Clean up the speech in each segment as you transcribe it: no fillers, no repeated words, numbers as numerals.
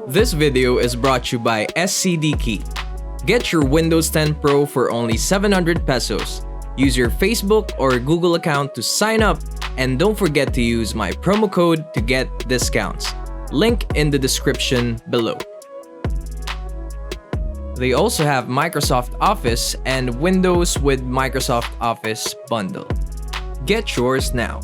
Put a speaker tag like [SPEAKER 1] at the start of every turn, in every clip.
[SPEAKER 1] This video is brought to you by SCD Key. Get your Windows 10 Pro for only 700 pesos. Use your Facebook or Google account to sign up, and don't forget to use my promo code to get discounts. Link in the description below. They also have Microsoft Office and Windows with Microsoft Office bundle. Get yours now.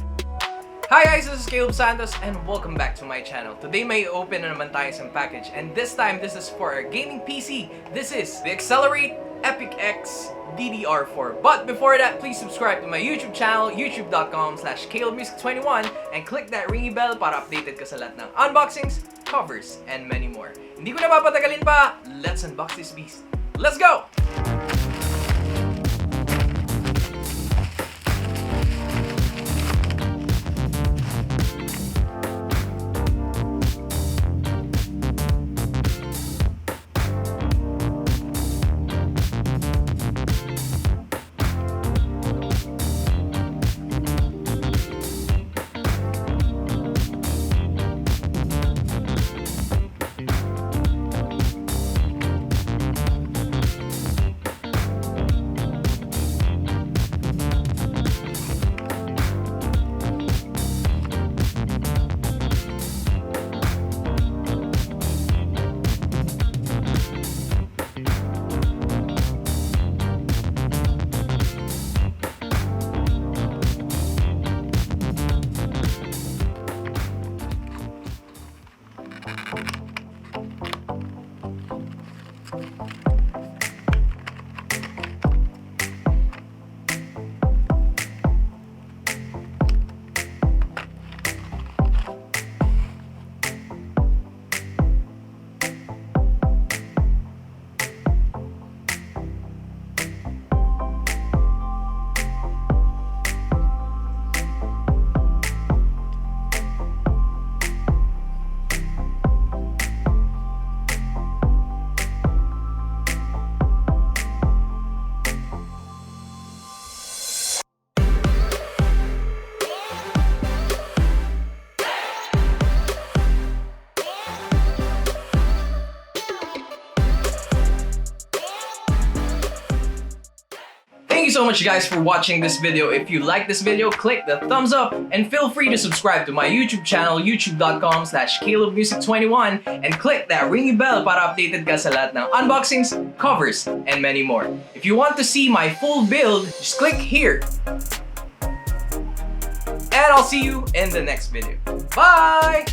[SPEAKER 1] Hi guys, this is Santos and welcome back to my channel. Today may open na naman tayo isang package, and this time this is for our gaming PC. This is the XLR8 Epic-X DDR4. But before that, please subscribe to my YouTube channel, youtube.com/KaleMusic21, and click that ringy bell para updated ka sa lahat ng unboxings, covers, and many more. Hindi ko na papatagalin pa, let's unbox this beast. Let's go! Thank you so much guys for watching this video. If you like this video, click the thumbs up and feel free to subscribe to my YouTube channel, youtube.com/KaleMusic21, and click that ringy bell para updated ka sa lahat ng unboxings, covers, and many more. If you want to see my full build, just click here. And I'll see you in the next video. Bye!